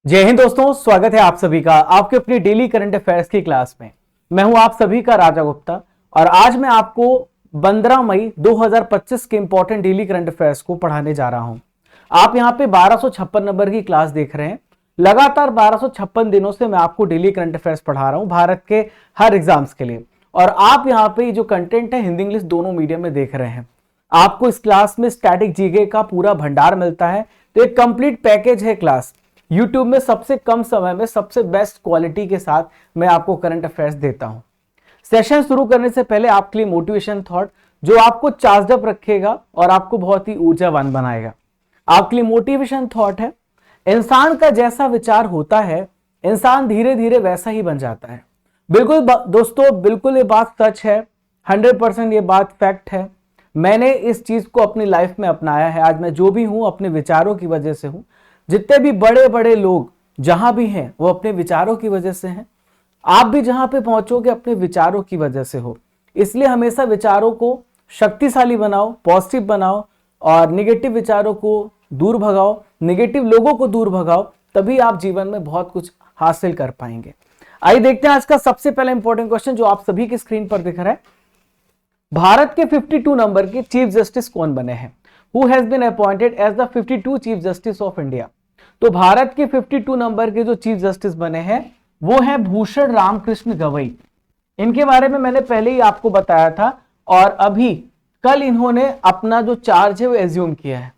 जय हिंद दोस्तों, स्वागत है आप सभी का आपके अपनी डेली करंट अफेयर्स की क्लास में। मैं हूं आप सभी का राजा गुप्ता और आज मैं आपको 15 मई 2025 के इंपॉर्टेंट डेली करंट अफेयर्स को पढ़ाने जा रहा हूं। आप यहां पे 1256 नंबर की क्लास देख रहे हैं। लगातार 1256 दिनों से मैं आपको डेली करंट अफेयर्स पढ़ा रहा हूं भारत के हर एग्जाम्स के लिए। और आप यहाँ पे जो कंटेंट है हिंदी इंग्लिश दोनों मीडियम में देख रहे हैं। आपको इस क्लास में स्टैटिक जीके का पूरा भंडार मिलता है। तो एक कंप्लीट पैकेज है क्लास। YouTube में सबसे कम समय में सबसे बेस्ट क्वालिटी के साथ मैं आपको करंट अफेयर्स देता हूं। सेशन शुरू करने से पहले आपके लिए मोटिवेशन थॉट जो आपको चार्ज अप रखेगा और आपको बहुत ही ऊर्जावान बनाएगा। आपके लिए मोटिवेशन थॉट है, इंसान का जैसा विचार होता है इंसान धीरे धीरे वैसा ही बन जाता है। बिल्कुल दोस्तों, बिल्कुल ये बात सच है, 100% ये बात फैक्ट है। मैंने इस चीज को अपनी लाइफ में अपनाया है। आज मैं जो भी हूं अपने विचारों की वजह से हूं। जितने भी बड़े बड़े लोग जहां भी हैं वो अपने विचारों की वजह से हैं। आप भी जहां पे पहुंचोगे अपने विचारों की वजह से हो। इसलिए हमेशा विचारों को शक्तिशाली बनाओ, पॉजिटिव बनाओ और निगेटिव विचारों को दूर भगाओ, निगेटिव लोगों को दूर भगाओ, तभी आप जीवन में बहुत कुछ हासिल कर पाएंगे। आइए देखते हैं आज का सबसे पहला इंपॉर्टेंट क्वेश्चन जो आप सभी की स्क्रीन पर दिख रहा है। भारत के 52 नंबर के चीफ जस्टिस कौन बने हैं? Who has been appointed as the 52 chief justice of India? तो भारत के 52 नंबर के जो चीफ जस्टिस बने हैं वो है भूषण रामकृष्ण गवई। इनके बारे में मैंने पहले ही आपको बताया था और अभी कल इन्होंने अपना जो चार्ज है वो एज्यूम किया है।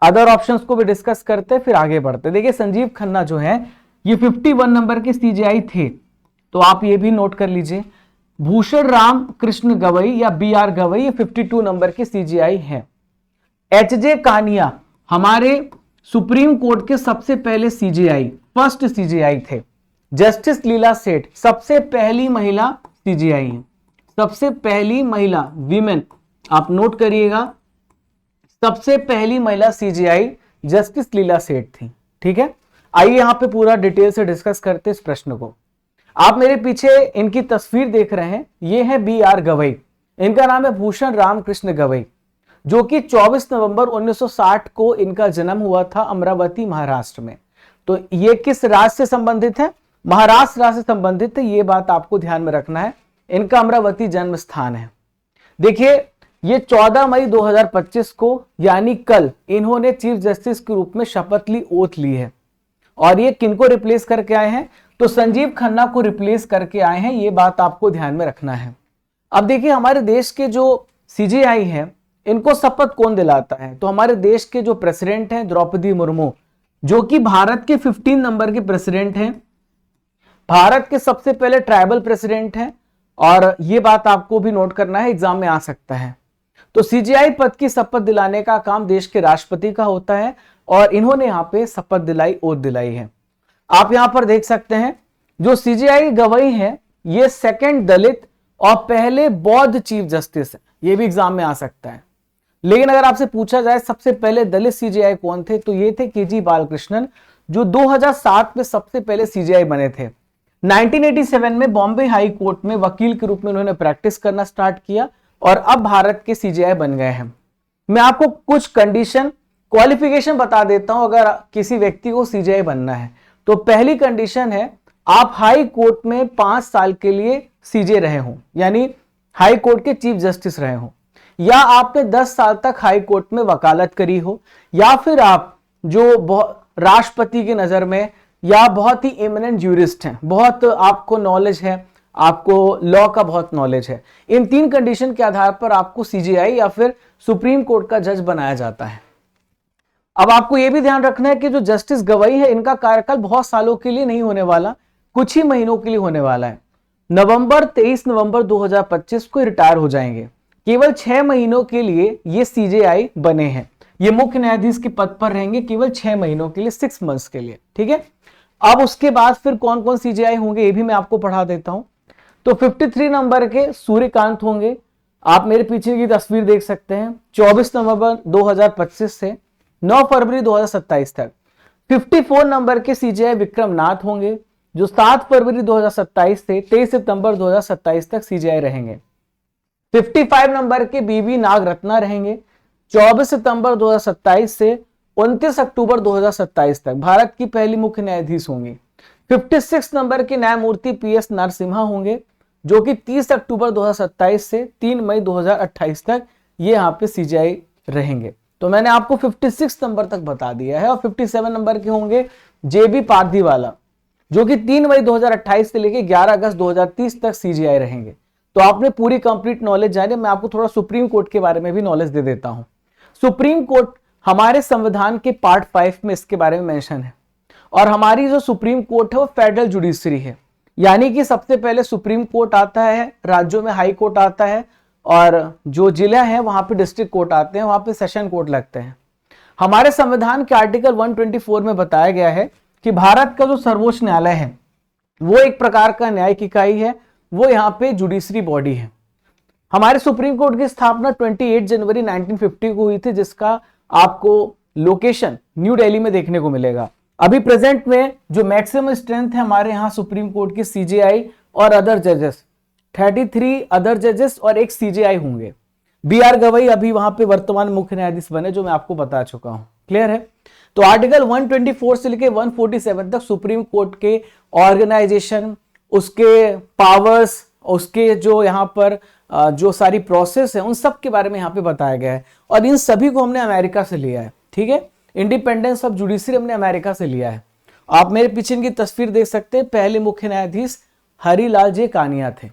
अदर ऑप्शंस को भी डिस्कस करते फिर आगे बढ़ते। देखिए संजीव खन्ना जो है ये 51 नंबर के सीजीआई थे, तो आप ये भी नोट कर लीजिए। भूषण राम कृष्ण गवई या BR गवई ये 52 नंबर के सीजीआई हैं। HJ कानिया हमारे सुप्रीम कोर्ट के सबसे पहले सीजीआई, फर्स्ट सीजीआई थे। जस्टिस लीला सेठ सबसे पहली महिला सीजीआई है, सबसे पहली महिला वीमेन, आप नोट करिएगा, सबसे पहली महिला सीजीआई जस्टिस लीला सेठ थी। ठीक है, आइए यहां पे पूरा डिटेल से डिस्कस करते इस प्रश्न को। आप मेरे पीछे इनकी तस्वीर देख रहे हैं, ये है BR गवई। इनका नाम है भूषण रामकृष्ण गवई, जो कि 24 नवंबर 1960 को इनका जन्म हुआ था अमरावती महाराष्ट्र में। तो ये किस राज्य से संबंधित है? महाराष्ट्र राज्य से संबंधित है, ये बात आपको ध्यान में रखना है। इनका अमरावती जन्म स्थान है। देखिए ये 14 मई 2025 को यानी कल इन्होंने चीफ जस्टिस के रूप में शपथ ली, ओथ ली है। और ये किनको रिप्लेस करके आए हैं? तो संजीव खन्ना को रिप्लेस करके आए हैं, ये बात आपको ध्यान में रखना है। अब देखिए हमारे देश के जो सीजीआई हैं इनको शपथ कौन दिलाता है? तो हमारे देश के जो प्रेसिडेंट हैं द्रौपदी मुर्मू, जो कि भारत के 15 नंबर के प्रेसिडेंट हैं, भारत के सबसे पहले ट्राइबल प्रेसिडेंट हैं। और ये बात आपको भी नोट करना है, एग्जाम में आ सकता है। तो सीजीआई पद की शपथ दिलाने का काम देश के राष्ट्रपति का होता है और इन्होंने यहां पे शपथ दिलाई, ओथ दिलाई है। आप यहां पर देख सकते हैं जो सीजीआई गवई है ये सेकंड दलित और पहले बौद्ध चीफ जस्टिस है। ये भी एग्जाम में आ सकता है। लेकिन अगर आपसे पूछा जाए सबसे पहले दलित सीजीआई कौन थे, तो ये थे KG बालकृष्णन, जो 2007 में सबसे पहले सीजीआई बने थे। 1987 में बॉम्बे हाई कोर्ट में वकील के रूप में उन्होंने प्रैक्टिस करना स्टार्ट किया और अब भारत के सीजीआई बन गए हैं। मैं आपको कुछ कंडीशन, क्वालिफिकेशन बता देता हूं अगर किसी व्यक्ति को सीजीआई बनना है। तो पहली कंडीशन है आप हाई कोर्ट में 5 साल के लिए सीजे रहे हों, यानी हाई कोर्ट के चीफ जस्टिस रहे हों, या आपने 10 साल तक हाई कोर्ट में वकालत करी हो, या फिर आप जो राष्ट्रपति की नजर में या बहुत ही एमिनेंट ज्यूरिस्ट हैं, बहुत आपको नॉलेज है, आपको लॉ का बहुत नॉलेज है। इन 3 कंडीशन के आधार पर आपको सीजीआई या फिर सुप्रीम कोर्ट का जज बनाया जाता है। अब आपको यह भी ध्यान रखना है कि जो जस्टिस गवई है इनका कार्यकाल बहुत सालों के लिए नहीं होने वाला, कुछ ही महीनों के लिए होने वाला है। 23 नवंबर 2025 को रिटायर हो जाएंगे। केवल 6 महीनों के लिए ये सीजेआई बने हैं। ये मुख्य न्यायाधीश के पद पर रहेंगे केवल 6 महीनों के लिए, 6 मंथ्स के लिए। ठीक है, अब उसके बाद फिर कौन कौन सीजेआई होंगे ये भी मैं आपको पढ़ा देता हूं। तो 53 नंबर के सूर्यकांत होंगे। आप मेरे पीछे की तस्वीर देख सकते हैं, 24 नवंबर 2025 से 9 फरवरी 2027 तक। 54 नंबर के सीजीआई विक्रमनाथ होंगे, जो 7 फरवरी 2027 से 23 सितंबर 2027 तक सीजीआई रहेंगे। 55 नंबर के BV नागरत्ना रहेंगे, 24 सितंबर 2027 से 29 अक्टूबर 2027 तक भारत की पहली मुख्य न्यायाधीश होंगी। 56 नंबर के न्यायमूर्ति PS नरसिम्हा होंगे, जो कि 30 अक्टूबर 2027 से 3 मई 2028 तक ये यहाँ पे CJI रहेंगे। तो मैंने आपको 56 नंबर तक बता दिया है। और 57 नंबर के होंगे JB पारदीवाला, जो कि 3 मई 2028 से लेकर 11 अगस्त 2030 तक CJI रहेंगे। तो आपने पूरी कंप्लीट नॉलेज जानी। मैं आपको थोड़ा सुप्रीम कोर्ट के बारे में भी नॉलेज दे देता हूं। सुप्रीम कोर्ट हमारे संविधान के पार्ट 5 में इसके बारे में मेंशन है। और हमारी जो सुप्रीम कोर्ट है वो फेडरल जुडिशरी है, यानी कि सबसे पहले सुप्रीम कोर्ट आता है, राज्यों में हाई कोर्ट आता है, और जो जिला है वहां पे डिस्ट्रिक्ट कोर्ट आते हैं, वहां पे सेशन कोर्ट लगते हैं। हमारे संविधान के आर्टिकल 124 में बताया गया है कि भारत का जो सर्वोच्च न्यायालय है वो एक प्रकार का न्यायिक इकाई है, वो यहाँ पे जुडिशरी बॉडी है। हमारे सुप्रीम कोर्ट की स्थापना 28 जनवरी 1950 को हुई थी, जिसका आपको लोकेशन न्यू दिल्ली में देखने को मिलेगा। अभी प्रेजेंट में जो मैक्सिमम स्ट्रेंथ है हमारे यहाँ सुप्रीम कोर्ट की CJI और अदर जजेस 33 अदर जजेस और एक CJI होंगे। BR गवई अभी वहां पे वर्तमान मुख्य न्यायाधीश बने, जो मैं आपको बता चुका हूं। क्लियर है? तो आर्टिकल 124 से लेके 147 तक सुप्रीम कोर्ट के ऑर्गेनाइजेशन, उसके पावर्स, उसके जो यहाँ पर जो सारी प्रोसेस है, उन सब के बारे में यहाँ पे बताया गया है। और इन सभी को हमने अमेरिका से लिया है। ठीक है, इंडिपेंडेंस ऑफ जुडिशरी हमने अमेरिका से लिया है। आप मेरे पीछे इनकी तस्वीर देख सकते हैं। पहले मुख्य न्यायाधीश हरिलाल जे कानिया थे।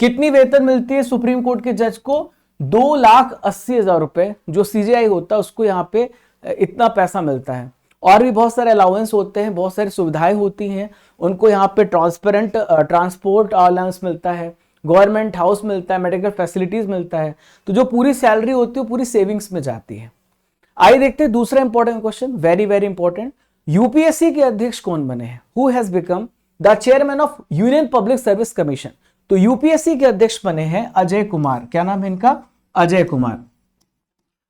कितनी वेतन मिलती है सुप्रीम कोर्ट के जज को? 2,80,000 रुपए। जो CJI होता है उसको यहाँ पे इतना पैसा मिलता है। और भी बहुत सारे अलाउंस होते हैं, बहुत सारी सुविधाएं होती हैं उनको। यहाँ पे ट्रांसपोर्ट अलाउंस मिलता है, गवर्नमेंट हाउस मिलता है, मेडिकल फैसिलिटीज मिलता है। तो जो पूरी सैलरी होती है पूरी सेविंग्स में जाती है। आइए देखते हैं दूसरा important question, very very important. UPSC के अध्यक्ष कौन बने हैं? Who has become the chairman of union public service commission? तो UPSC के अध्यक्ष बने हैं अजय कुमार। क्या नाम है इनका? अजय कुमार।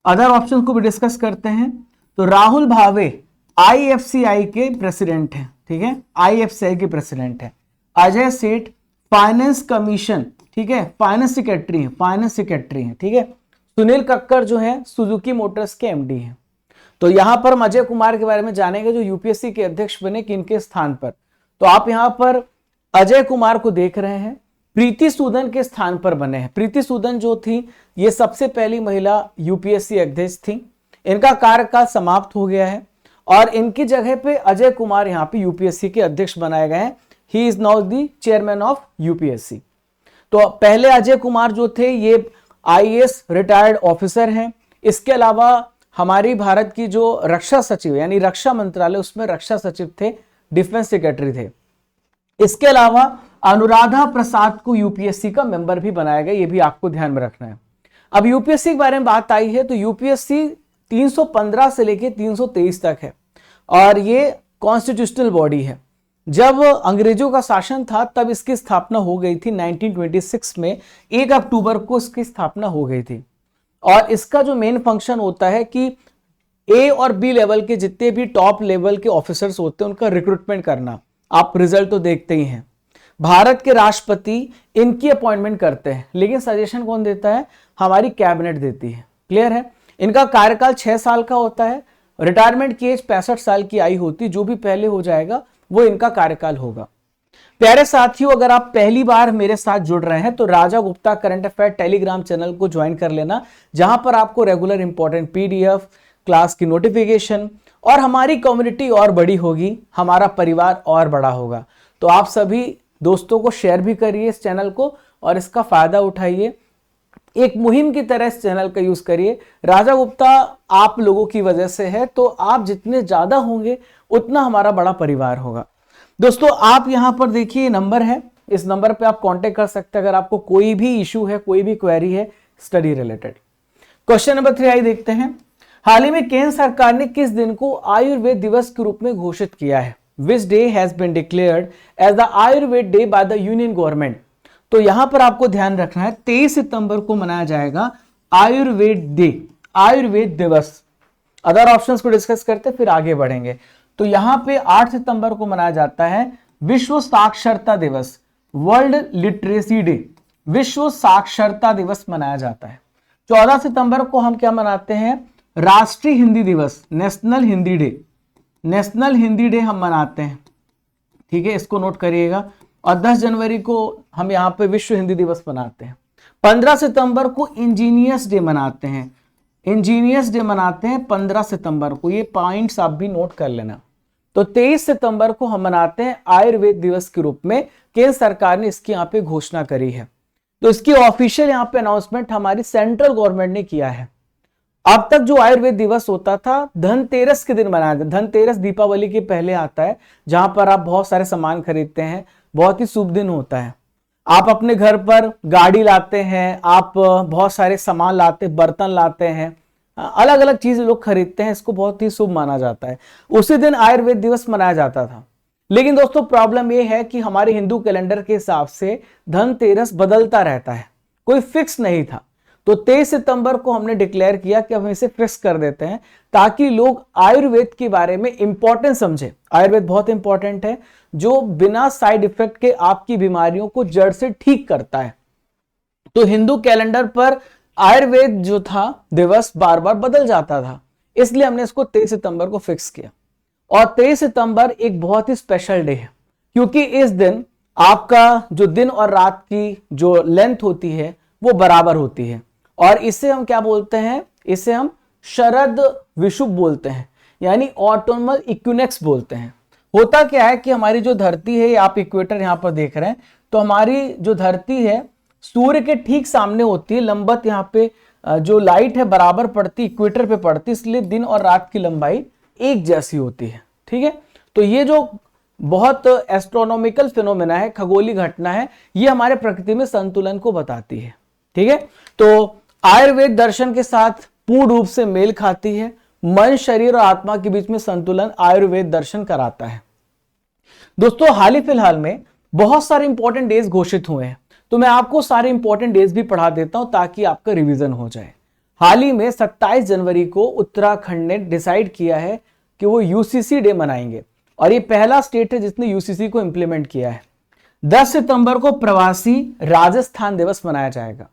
अदर ऑप्शन को भी डिस्कस करते हैं। तो राहुल भावे IFCI के प्रेसिडेंट हैं। ठीक है, IFCI के प्रेसिडेंट है। अजय सेठ फाइनेंस कमीशन, ठीक है, फाइनेंस सेक्रेटरी है। ठीक है, सुनील कक्कर जो है सुजुकी मोटर्स के MD हैं। तो यहां पर हम अजय कुमार के बारे में जानेंगे जो UPSC के अध्यक्ष बने किनके स्थान पर। तो आप यहां पर अजय कुमार को देख रहे हैं, प्रीति सूदन के स्थान पर बने हैं। प्रीति सूदन जो थी ये सबसे पहली महिला UPSC अध्यक्ष थी। इनका कार्यकाल समाप्त हो गया है और इनकी जगह पे अजय कुमार यहाँ पे UPSC के अध्यक्ष बनाए गए हैं। He is now the chairman of UPSC। तो पहले अजय कुमार जो थे ये IAS रिटायर्ड ऑफिसर हैं। इसके अलावा हमारी भारत की जो रक्षा सचिव यानी रक्षा मंत्रालय, उसमें रक्षा सचिव थे, डिफेंस सेक्रेटरी थे। इसके अलावा अनुराधा प्रसाद को UPSC का मेंबर भी बनाया गया, ये भी आपको ध्यान में रखना है। अब UPSC के बारे में बात आई है तो UPSC 315 से लेके 323 तक है और ये कॉन्स्टिट्यूशनल बॉडी है। जब अंग्रेजों का शासन था तब इसकी स्थापना हो गई थी 1926 में, 1 अक्टूबर को इसकी स्थापना हो गई थी। और इसका जो मेन फंक्शन होता है कि A और B लेवल के जितने भी टॉप लेवल के ऑफिसर्स होते हैं उनका रिक्रूटमेंट करना। आप रिजल्ट तो देखते ही हैं। भारत के राष्ट्रपति इनकी अपॉइंटमेंट करते हैं, लेकिन सजेशन कौन देता है? हमारी कैबिनेट देती है। क्लियर है? इनका कार्यकाल 6 साल का होता है। रिटायरमेंट की एज 65 साल की आई होती, जो भी पहले हो जाएगा वो इनका कार्यकाल होगा। प्यारे साथियों, अगर आप पहली बार मेरे साथ जुड़ रहे हैं तो Raja Gupta current affair Telegram channel को ज्वाइन कर लेना, जहां पर आपको रेगुलर इंपॉर्टेंट PDF, क्लास की नोटिफिकेशन और हमारी कम्युनिटी और बड़ी होगी, हमारा परिवार और बड़ा होगा। तो आप सभी दोस्तों को शेयर भी करिए इस चैनल को और इसका फायदा उठाइए। एक मुहिम की तरह इस चैनल का यूज करिए। राजा गुप्ता आप लोगों की वजह से है, तो आप जितने ज्यादा होंगे उतना हमारा बड़ा परिवार होगा। दोस्तों आप यहां पर देखिए नंबर है, इस नंबर पे आप कांटेक्ट कर सकते हैं अगर आपको कोई भी इशू है, कोई भी क्वेरी है स्टडी रिलेटेड। क्वेश्चन नंबर 3 आइए देखते हैं। हाल ही में केंद्र सरकार ने किस दिन को आयुर्वेद दिवस के रूप में घोषित किया है? Which day has been declared as the Ayurved Day by the Union Government? तो यहां पर आपको ध्यान रखना है 23 सितंबर को मनाया जाएगा आयुर्वेद डे, आयुर्वेद दिवस। अदर ऑप्शंस को डिस्कस करते फिर आगे बढ़ेंगे। तो यहां पे 8 सितंबर को मनाया जाता है विश्व साक्षरता दिवस, वर्ल्ड लिटरेसी डे, विश्व साक्षरता दिवस मनाया जाता है। 14 सितंबर को हम क्या मनाते हैं? राष्ट्रीय हिंदी दिवस, national Hindi day, national Hindi day हम मनाते हैं, ठीक है, इसको नोट करिएगा। और 10 जनवरी को हम यहाँ पे विश्व हिंदी दिवस मनाते हैं। 15 सितंबर को इंजीनियर्स डे मनाते हैं, इंजीनियर्स डे मनाते हैं 15 सितंबर को, ये पॉइंट्स आप भी नोट कर लेना। तो 23 सितंबर को हम मनाते हैं आयुर्वेद दिवस के रूप में, केंद्र सरकार ने इसकी यहाँ पे घोषणा करी है। तो इसकी ऑफिशियल यहाँ पे अनाउंसमेंट हमारी सेंट्रल गवर्नमेंट ने किया है। अब तक जो आयुर्वेद दिवस होता था धनतेरस के दिन मनाया जाता, धनतेरस दीपावली के पहले आता है, जहां पर आप बहुत सारे सामान खरीदते हैं, बहुत ही शुभ दिन होता है। आप अपने घर पर गाड़ी लाते हैं, आप बहुत सारे सामान लाते, बर्तन लाते हैं, अलग अलग चीज लोग खरीदते हैं, इसको बहुत ही शुभ माना जाता है। उसी दिन आयुर्वेद दिवस मनाया जाता था। लेकिन दोस्तों प्रॉब्लम यह है कि हमारे हिंदू कैलेंडर के हिसाब से धनतेरस बदलता रहता है, कोई फिक्स नहीं था। तो 23 सितंबर को हमने डिक्लेयर किया कि हम इसे फिक्स कर देते हैं, ताकि लोग आयुर्वेद के बारे में इंपॉर्टेंट समझे। आयुर्वेद बहुत इंपॉर्टेंट है, जो बिना साइड इफेक्ट के आपकी बीमारियों को जड़ से ठीक करता है। तो हिंदू कैलेंडर पर आयुर्वेद जो था दिवस बार बार बदल जाता था, इसलिए हमने इसको 23 सितंबर को फिक्स किया। और 23 सितंबर एक बहुत ही स्पेशल डे है, क्योंकि इस दिन आपका जो दिन और रात की जो लेंथ होती है वो बराबर होती है, और इसे हम क्या बोलते हैं, इसे हम शरद विषुव बोलते हैं, यानी ऑटोनमल इक्विनेक्स बोलते हैं। होता क्या है कि हमारी जो धरती है, आप इक्वेटर यहां पर देख रहे हैं, तो हमारी जो धरती है सूर्य के ठीक सामने होती है, लंबवत यहाँ पे जो लाइट है बराबर पड़ती, इक्वेटर पे पड़ती, इसलिए दिन और रात की लंबाई एक जैसी होती है, ठीक है। तो ये जो बहुत एस्ट्रोनॉमिकल फिनोमेना है, खगोलीय घटना है, ये हमारे प्रकृति में संतुलन को बताती है, ठीक है। तो आयुर्वेद दर्शन के साथ पूर्ण रूप से मेल खाती है। मन, शरीर और आत्मा के बीच में संतुलन आयुर्वेद दर्शन कराता है। दोस्तों हाल ही फिलहाल में बहुत सारे इंपॉर्टेंट डेज घोषित हुए हैं, तो मैं आपको सारे इंपॉर्टेंट डेज भी पढ़ा देता हूं ताकि आपका रिवीजन हो जाए। हाल ही में 27 जनवरी को उत्तराखंड ने डिसाइड किया है कि वो यूसीसी डे मनाएंगे, और ये पहला स्टेट है जिसने यूसीसी को इंप्लीमेंट किया है। 10 सितंबर को प्रवासी राजस्थान दिवस मनाया जाएगा।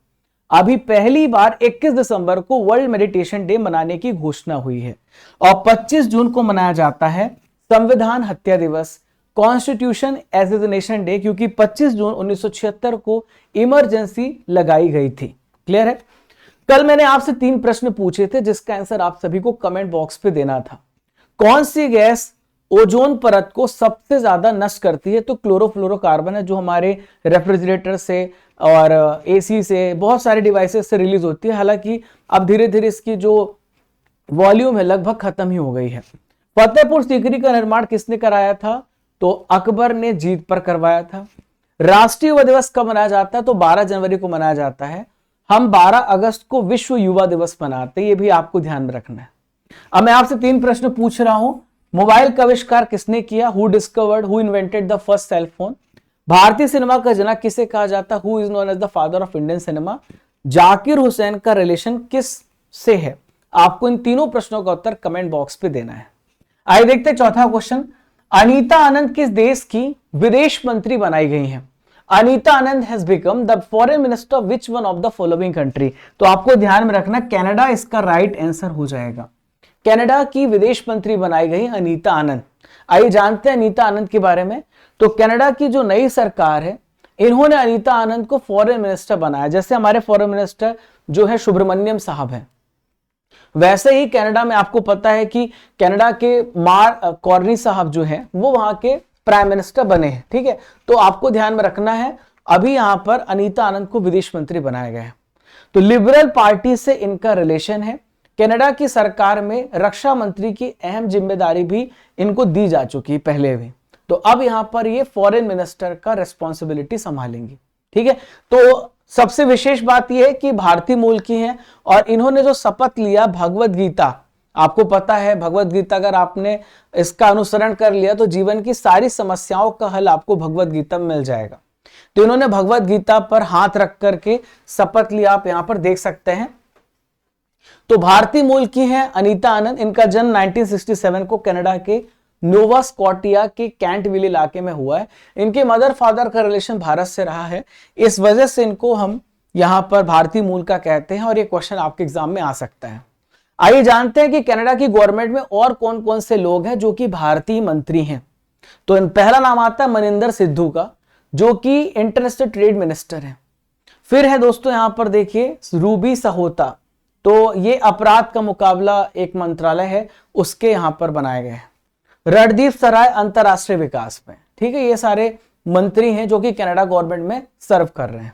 अभी पहली बार 21 दिसंबर को वर्ल्ड मेडिटेशन डे मनाने की घोषणा हुई है, और 25 जून को मनाया जाता है संविधान हत्या दिवस, कॉन्स्टिट्यूशन एसेसिनेशन डे, क्योंकि 25 जून 1976 को इमरजेंसी लगाई गई थी। क्लियर है। कल मैंने आपसे 3 प्रश्न पूछे थे, जिसका आंसर आप सभी को कमेंट बॉक्स पे देना था। कौन सी गैस ओजोन परत को सबसे ज्यादा नष्ट करती है? तो क्लोरोफ्लोरोकार्बन है, जो हमारे रेफ्रिजरेटर से और एसी से, बहुत सारे डिवाइसेस से रिलीज होती है। हालांकि अब धीरे धीरे इसकी जो वॉल्यूम है लगभग खत्म ही हो गई है। फतेहपुर सीकरी का निर्माण किसने कराया था? तो अकबर ने जीत पर करवाया था। राष्ट्रीय युवा दिवस कब मनाया जाता है? तो 12 जनवरी को मनाया जाता है। हम 12 अगस्त को विश्व युवा दिवस मनाते हैं, ये भी आपको ध्यान में रखना है। अब मैं आपसे 3 प्रश्न पूछ रहा हूं। मोबाइल का आविष्कार किसने किया? Who discovered, who invented the first cell phone? भारतीय सिनेमा का जनक किसे कहा जाता? Who is known as the father of Indian cinema? Zakir Hussain का रिलेशन किस से है? आपको इन तीनों प्रश्नों का उत्तर कमेंट बॉक्स पे देना है। आइए देखते हैं चौथा क्वेश्चन। अनीता आनंद किस देश की विदेश मंत्री बनाई गई हैं? Anita Anand has become the foreign minister of which one of the following country? तो आपको ध्यान में रखना, कनाडा इसका राइट आंसर हो जाएगा। कनाडा की विदेश मंत्री बनाई गई अनीता आनंद। आइए जानते हैं अनीता आनंद के बारे में। तो कनाडा की जो नई सरकार है, इन्होंने अनीता आनंद को फॉरेन मिनिस्टर बनाया। जैसे हमारे फॉरेन मिनिस्टर जो है सुब्रमण्यम साहब हैं, वैसे ही कनाडा में आपको पता है कि कनाडा के मार्क कार्नी साहब जो हैं वो वहां के प्राइम मिनिस्टर बने हैं। ठीक है, तो आपको ध्यान में रखना है, अभी यहां पर अनीता आनंद को विदेश मंत्री बनाया गया है। तो लिबरल पार्टी से इनका रिलेशन है। कनाडा की सरकार में रक्षा मंत्री की अहम जिम्मेदारी भी इनको दी जा चुकी है पहले भी। तो अब यहां पर ये फॉरेन मिनिस्टर का रिस्पॉन्सिबिलिटी संभालेंगी। ठीक है, तो सबसे विशेष बात यह है कि भारतीय मूल की हैं, और इन्होंने जो शपथ लिया भगवत गीता, आपको पता है भगवत गीता अगर आपने इसका अनुसरण कर लिया तो जीवन की सारी समस्याओं का हल आपको भगवत गीता में मिल जाएगा। तो इन्होंने भगवत गीता पर हाथ रख करके शपथ लिया, आप यहां पर देख सकते हैं। तो भारतीय मूल की हैं अनीता आनंद। इनका जन्म 1967 को कनाडा के नोवा स्कॉटिया के कैंटविल इलाके में हुआ है। इनके मदर फादर का रिलेशन भारत से रहा है, इस वजह से इनको हम यहां पर भारतीय मूल का कहते हैं, और ये क्वेश्चन आपके एग्जाम में आ सकता है। आइए जानते हैं कि कनाडा की गवर्नमेंट में और कौन कौन से लोग हैं जो कि भारतीय मंत्री हैं। तो पहला नाम आता है मनिंदर सिद्धू का, जो कि इंटरनेशनल ट्रेड मिनिस्टर है। फिर है दोस्तों यहां पर देखिए रूबी सहोता, तो ये अपराध का मुकाबला एक मंत्रालय है, उसके यहां पर बनाए गए हैं। रणदीप सराय अंतरराष्ट्रीय विकास में, ठीक है, ये सारे मंत्री हैं जो कि कनाडा गवर्नमेंट में सर्व कर रहे हैं।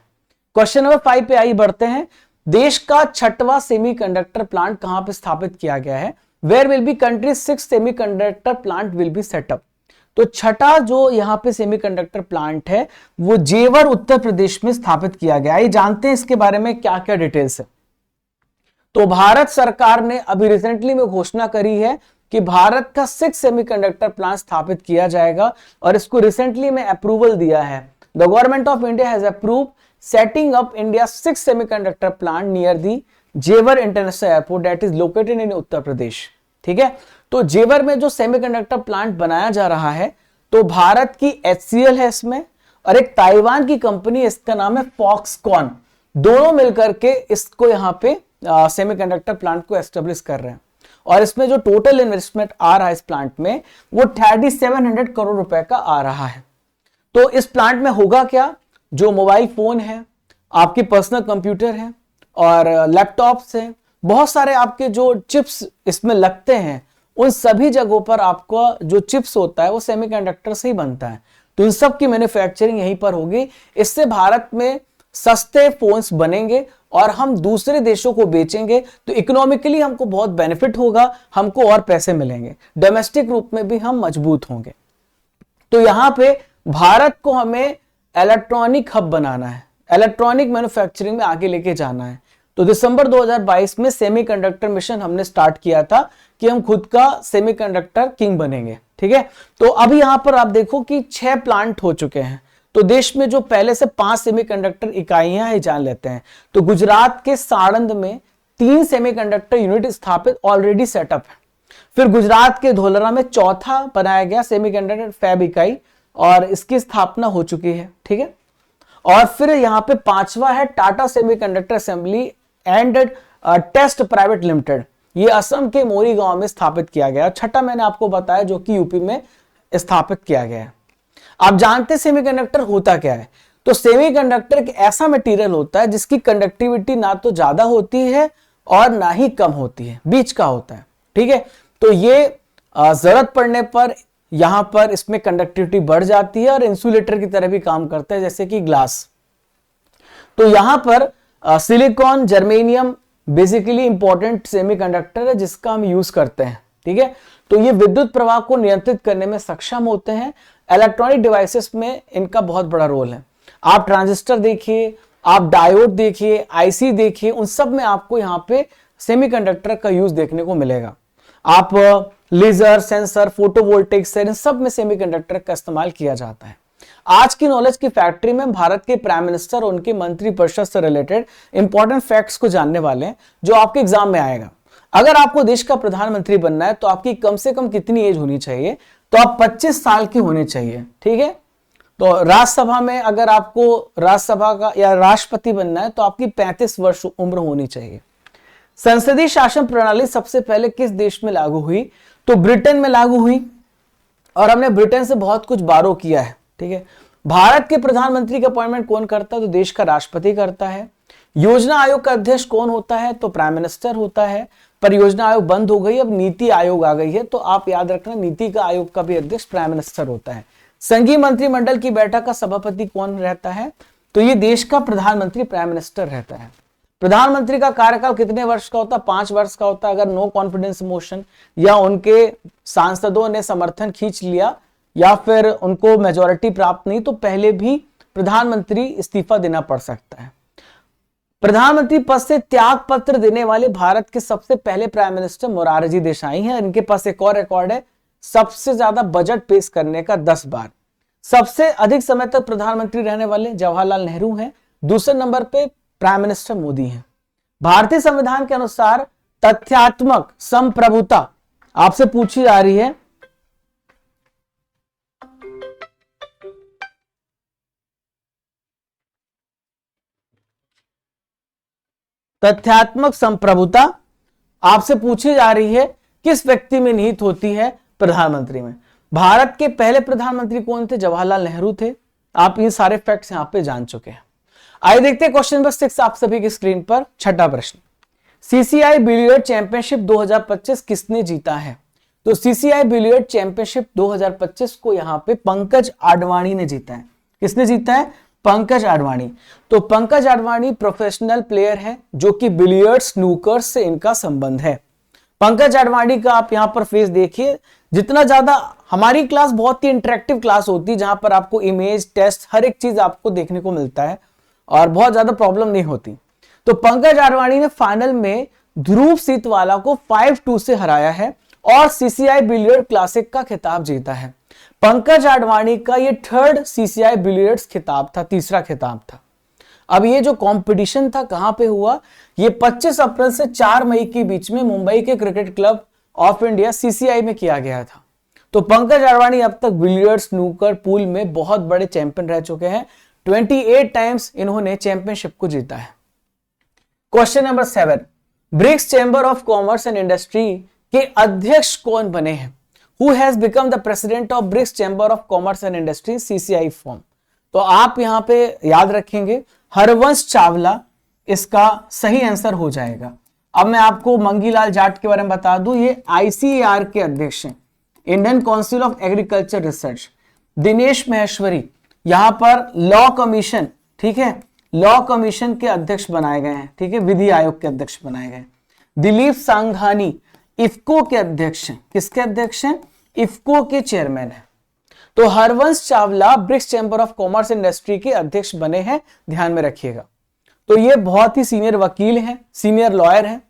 क्वेश्चन नंबर 5 पे आइए बढ़ते हैं। देश का छठवां सेमीकंडक्टर प्लांट कहां पर स्थापित किया गया है? Where will be country 6 semiconductor plant will be set up. तो छठा जो यहां पे सेमीकंडक्टर प्लांट है वो जेवर उत्तर प्रदेश में स्थापित किया गया। ये जानते हैं इसके बारे में क्या क्या डिटेल्स है। तो भारत सरकार ने अभी रिसेंटली में घोषणा करी है कि भारत का 6 सेमीकंडक्टर प्लांट स्थापित किया जाएगा और इसको रिसेंटली में अप्रूवल दिया है। The government of India has approved setting up India 6 semiconductor plant near the Jewar international airport that is located in Uttar Pradesh. ठीक है, तो जेवर में जो सेमीकंडक्टर प्लांट बनाया जा रहा है तो भारत की HCL है इसमें और एक ताइवान की कंपनी, इसका नाम है फॉक्सकॉन, दोनों मिलकर के इसको यहां पे सेमीकंडक्टर प्लांट को एस्टेब्लिश कर रहे हैं। और इसमें जो टोटल इन्वेस्टमेंट आ रहा है इस प्लांट में वो 3700 करोड़ रुपए का आ रहा है। तो इस प्लांट में होगा क्या, जो मोबाइल फोन है, आपकी पर्सनल कंप्यूटर है और लैपटॉप्स है, बहुत सारे आपके जो चिप्स इसमें लगते हैं, उन सभी जगहों पर आपका जो चिप्स होता है वो सेमीकंडक्टर से ही बनता है। तो इन सब की मैन्युफैक्चरिंग यहीं पर होगी। इससे भारत में सस्ते फोन्स बनेंगे और हम दूसरे देशों को बेचेंगे तो इकोनॉमिकली हमको बहुत बेनिफिट होगा, हमको और पैसे मिलेंगे, डोमेस्टिक रूप में भी हम मजबूत होंगे। तो यहां पे भारत को हमें इलेक्ट्रॉनिक हब बनाना है, इलेक्ट्रॉनिक मैन्युफैक्चरिंग में आगे लेके जाना है। तो दिसंबर 2022 में सेमीकंडक्टर मिशन हमने स्टार्ट किया था कि हम खुद का सेमीकंडक्टर किंग बनेंगे। ठीक है, तो अभी यहां पर आप देखो कि 6 प्लांट हो चुके हैं। तो देश में जो पहले से 5 सेमीकंडक्टर इकाइयां हैं जान लेते हैं। तो गुजरात के साणंद में 3 सेमीकंडक्टर यूनिट स्थापित ऑलरेडी सेटअप है। फिर गुजरात के धोलरा में चौथा बनाया गया सेमीकंडक्टर फैब इकाई और इसकी स्थापना हो चुकी है। ठीक है, और फिर यहां पे 5वां है Tata semiconductor assembly and test private limited, ये असम के मोरी गांव में स्थापित किया गया। छठा मैंने आपको बताया जो कि यूपी में स्थापित किया गया है। आप जानते हैं सेमीकंडक्टर होता क्या है? तो सेमीकंडक्टर एक ऐसा मटेरियल होता है जिसकी कंडक्टिविटी ना तो ज्यादा होती है और ना ही कम होती है, बीच का होता है। ठीक है, तो ये जरूरत पड़ने पर यहां पर इसमें कंडक्टिविटी बढ़ जाती है और इंसुलेटर की तरह भी काम करता है, जैसे कि ग्लास। तो यहां पर silicon germanium basically important semiconductor है जिसका हम यूज करते हैं। ठीक है, तो ये विद्युत प्रवाह को नियंत्रित करने में सक्षम होते हैं। इलेक्ट्रॉनिक डिवाइसेस में इनका बहुत बड़ा रोल है। आप ट्रांजिस्टर देखिए, आप डायोड देखिए, आईसी देखिए, उन सब में आपको यहां पे सेमीकंडक्टर का यूज देखने को मिलेगा। आप लेजर, सेंसर, फोटोवोल्टेइक सेल, इन सब में सेमीकंडक्टर का इस्तेमाल किया जाता है। आज की नॉलेज की फैक्ट्री में भारत के प्राइम मिनिस्टर और उनके मंत्री परिषद से रिलेटेड इंपॉर्टेंट फैक्ट्स को जानने वाले हैं जो आपके एग्जाम में आएगा। अगर आपको देश का प्रधानमंत्री बनना है तो आपकी कम से कम कितनी एज होनी चाहिए? तो आप 25 साल की होनी चाहिए। ठीक है, तो राज्यसभा में अगर आपको राज्यसभा का या राष्ट्रपति बनना है तो आपकी 35 वर्ष उम्र होनी चाहिए। संसदीय शासन प्रणाली सबसे पहले किस देश में लागू हुई? तो ब्रिटेन में लागू हुई और हमने ब्रिटेन से बहुत कुछ बारो किया है। ठीक है, भारत के प्रधानमंत्री का अपॉइंटमेंट कौन करता है? तो देश का राष्ट्रपति करता है। योजना आयोग का अध्यक्ष कौन होता है? तो प्राइम मिनिस्टर होता है। परियोजना आयोग बंद हो गई, अब नीति आयोग आ गई है, तो आप याद रखना नीति का आयोग का भी अध्यक्ष प्राइम मिनिस्टर होता है। संघीय मंत्रिमंडल की बैठक का सभापति कौन रहता है? तो ये देश का प्रधानमंत्री प्राइम मिनिस्टर रहता है। प्रधानमंत्री का कार्यकाल कितने वर्ष का होता है? 5 वर्ष का होता है। अगर नो कॉन्फिडेंस मोशन या उनके सांसदों ने समर्थन खींच लिया या फिर उनको मेजोरिटी प्राप्त नहीं तो पहले भी प्रधानमंत्री इस्तीफा देना पड़ सकता है। प्रधानमंत्री पद से त्याग पत्र देने वाले भारत के सबसे पहले प्राइम मिनिस्टर मोरारजी देसाई हैं। इनके पास एक और रिकॉर्ड है, सबसे ज्यादा बजट पेश करने का 10 बार। सबसे अधिक समय तक प्रधानमंत्री रहने वाले जवाहरलाल नेहरू हैं। दूसरे नंबर पे प्राइम मिनिस्टर मोदी हैं। भारतीय संविधान के अनुसार तथ्यात्मक संप्रभुता आपसे पूछी जा रही है। तथ्यात्मक संप्रभुता आपसे पूछी जा रही है किस व्यक्ति में निहित होती है? प्रधानमंत्री में। भारत के पहले प्रधानमंत्री कौन थे? जवाहरलाल नेहरू थे। आप ये सारे फैक्ट्स यहां पे जान चुके हैं। आइए देखते हैं क्वेश्चन नंबर 6 आप सभी की स्क्रीन पर। छठा प्रश्न, सीसीआई बिलियर्ड चैंपियनशिप 2025 किसने जीता है? तो सीसीआई बिलियर्ड चैंपियनशिप 2025 को यहां पे पंकज आडवाणी ने जीता है। किसने जीता है? पंकज आडवाणी। तो पंकज आडवाणी प्रोफेशनल प्लेयर है जो कि बिलियर्ड स्नूकर से इनका संबंध है। पंकज आडवाणी का आप यहां पर फेस देखिए। जितना ज्यादा हमारी क्लास बहुत ही इंटरेक्टिव क्लास होती है जहां पर आपको इमेज टेस्ट हर एक चीज आपको देखने को मिलता है और बहुत ज्यादा प्रॉब्लम नहीं होती। तो पंकज आडवाणी ने फाइनल में ध्रुव सीतवाला को 5-2 से हराया है और सीसीआई बिलियर्ड क्लासिक का खिताब जीता है। पंकज आडवाणी का ये थर्ड सीसीआई बिलियर्ड्स खिताब था, तीसरा खिताब था। अब ये जो कंपटीशन था कहां पे हुआ? ये 25 अप्रैल से 4 मई के बीच में मुंबई के cricket club of India CCI में किया गया था। तो पंकज आडवाणी अब तक बिलियर्ड्स स्नूकर पूल में बहुत बड़े चैंपियन रह चुके हैं। 28 टाइम्स इन्होंने चैंपियनशिप को जीता है। Question number 7, BRICS chamber of commerce and industry के अध्यक्ष कौन बने हैं? Who has become the president of BRICS chamber of commerce and industry CCI form? तो आप यहां पे याद रखेंगे हरवंश चावला इसका सही आंसर हो जाएगा। अब मैं आपको मंगीलाल जाट के बारे में बता दूं, ये ICAR के अध्यक्ष हैं, Indian council of agriculture research. Dinesh Maheshwari यहां पर लॉ कमीशन, ठीक है, लॉ कमीशन के अध्यक्ष बनाए गए हैं, ठीक है, विधि आयोग के अध्यक्ष बनाए गए। दिलीप सांघानी इफ्को के अध्यक्ष हैं। किसके अध्यक्ष हैं? इफ्को के चेयरमैन हैं। तो Harvansh Chawla BRICS chamber of commerce industry के अध्यक्ष बने हैं, ध्यान में रखिएगा। तो ये बहुत ही सीनियर वकील हैं, सीनियर लॉयर हैं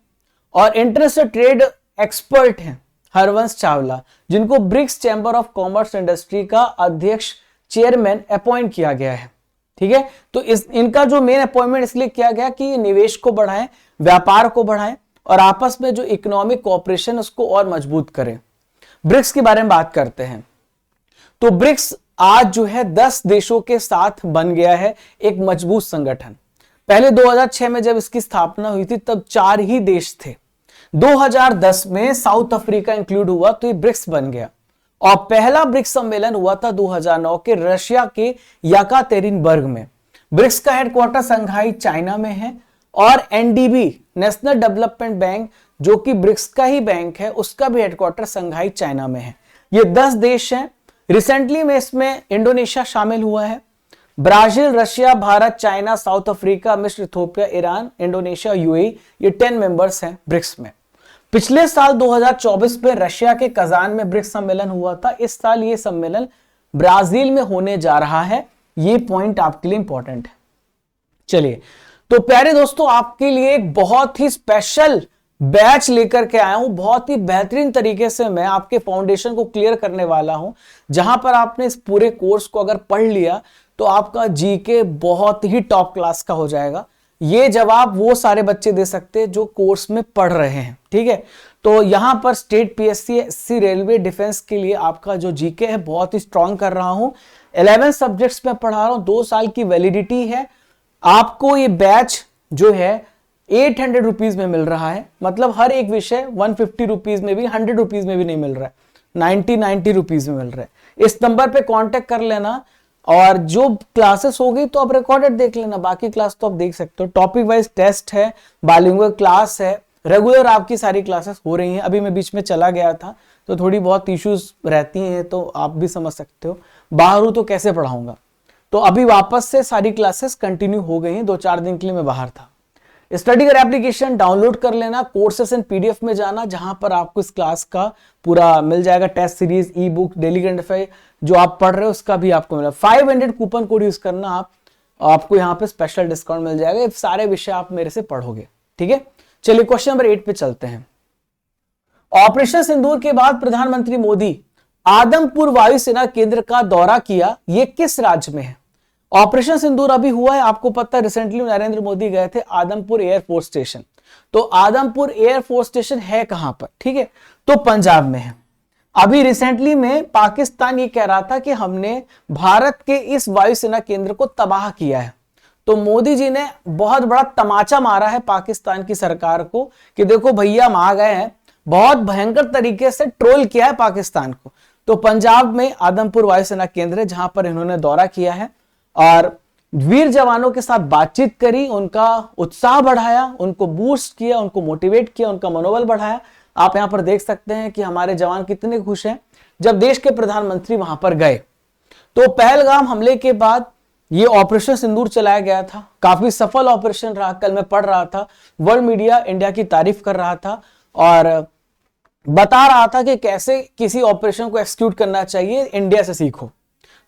और इंटरनेशनल ट्रेड एक्सपर्ट हैं हरवंश चावला, जिनको BRICS chamber of commerce industry का अध्यक्ष चेयरमैन अपॉइंट किया गया है। ठीक है, तो इनका जो मेन अपॉइंटमेंट इसलिए किया गया कि ये निवेश को बढ़ाएं, व्यापार को बढ़ाएं और आपस में जो इकोनॉमिक कोऑपरेशन उसको और मजबूत करें। ब्रिक्स के बारे में बात करते हैं। तो ब्रिक्स आज जो है 10 देशों के साथ बन गया है एक मजबूत संगठन। पहले 2006 में जब इसकी स्थापना हुई थी तब 4 ही देश थे। 2010 में साउथ अफ्रीका इंक्लूड हुआ तो ये ब्रिक्स बन गया और पहला ब्रिक्स सम्मेलन हुआ था 2009 के रशिया के यकातेरिनबर्ग में। ब्रिक्स का हेडक्वार्टर संघाई चाइना में है और एनडीबी नेशनल डेवलपमेंट बैंक जो कि ब्रिक्स का ही बैंक है उसका भी हेडक्वार्टर संघाई चाइना में है। ये 10 देश हैं। रिसेंटली में इसमें इंडोनेशिया शामिल हुआ है। Brazil, Russia, Bharat, China, south Africa, मिस्र, इथोपिया, ईरान, इंडोनेशिया, यूएई, ये 10 मेंबर्स हैं ब्रिक्स में। पिछले साल 2024 में रशिया के कजान में ब्रिक्स सम्मेलन हुआ था। इस साल ये सम्मेलन ब्राजील में होने जा रहा है। ये पॉइंट आपके लिए इंपॉर्टेंट है। चलिए, तो प्यारे दोस्तों, आपके लिए एक बहुत ही स्पेशल बैच लेकर के आया हूं। बहुत ही बेहतरीन तरीके से मैं आपके फाउंडेशन को क्लियर करने वाला हूं, जहां पर आपने इस पूरे कोर्स को अगर पढ़ लिया तो आपका जीके बहुत ही टॉप क्लास का हो जाएगा। ये जवाब वो सारे बच्चे दे सकते हैं जो कोर्स में पढ़ रहे हैं। ठीक है, तो यहां पर state PSC, SC, railway, defence के लिए आपका जो जीके है बहुत ही स्ट्रांग कर रहा हूं। 11 सब्जेक्ट्स में पढ़ा रहा हूं, 2 साल की वैलिडिटी है। आपको ये बैच जो है 800 रुपीज में मिल रहा है, मतलब हर एक विषय 150 रुपीज में भी, 100 रुपीज में भी नहीं मिल रहा है, 90 रुपीज में मिल रहा है। इस नंबर पे कांटेक्ट कर लेना और जो क्लासेस हो गई तो आप रिकॉर्डेड देख लेना, बाकी क्लास तो आप देख सकते हो। टॉपिक वाइज टेस्ट है, बाइलिंगुअल क्लास है, रेगुलर आपकी सारी क्लासेस हो रही हैं। अभी मैं बीच में चला गया था तो थोड़ी बहुत इश्यूज रहती हैं, तो आप भी समझ सकते हो। बाहर हूं तो कैसे पढ़ाऊंगा, तो अभी वापस से सारी क्लासेस कंटिन्यू हो गई हैं। 2-4 दिन के लिए मैं बाहर था। स्टडी कर एप्लीकेशन डाउनलोड कर लेना, कोर्सेस एंड पीडीएफ में जाना जहां पर आपको इस क्लास का पूरा मिल जाएगा। Test series, e book, daily current affair जो आप पढ़ रहे हो उसका भी आपको मिला। 500 कूपन कोड यूज करना आप, आपको यहाँ पे स्पेशल डिस्काउंट मिल जाएगा। सारे विषय आप मेरे से पढ़ोगे। ठीक है, चलिए क्वेश्चन नंबर 8 पे चलते हैं। ऑपरेशन सिंदूर के बाद प्रधानमंत्री मोदी आदमपुर वायुसेना केंद्र का दौरा किया, ये किस राज्य में है? ऑपरेशन सिंदूर अभी हुआ है, आपको पता है, रिसेंटली नरेंद्र मोदी गए थे आदमपुर एयरफोर्स स्टेशन। तो आदमपुर एयरफोर्स स्टेशन है कहां पर? ठीक है, तो पंजाब में है। अभी रिसेंटली में पाकिस्तान ये कह रहा था कि हमने भारत के इस वायुसेना केंद्र को तबाह किया है, तो मोदी जी ने बहुत बड़ा तमाचा मारा है पाकिस्तान की सरकार को कि देखो भैया हम आ गए हैं, बहुत भयंकर तरीके से ट्रोल किया है पाकिस्तान को। तो पंजाब में आदमपुर वायुसेना केंद्र है जहां पर इन्होंने दौरा किया है और वीर जवानों के साथ बातचीत करी, उनका उत्साह बढ़ाया, उनको बूस्ट किया, उनको मोटिवेट किया, उनका मनोबल बढ़ाया। आप यहां पर देख सकते हैं कि हमारे जवान कितने खुश हैं जब देश के प्रधानमंत्री वहां पर गए। तो पहलगाम हमले के बाद ये ऑपरेशन सिंदूर चलाया गया था, काफी सफल ऑपरेशन रहा। कल मैं पढ़ रहा था, वर्ल्ड मीडिया इंडिया की तारीफ कर रहा था और बता रहा था कि कैसे किसी ऑपरेशन को एक्सिक्यूट करना चाहिए, इंडिया से सीखो।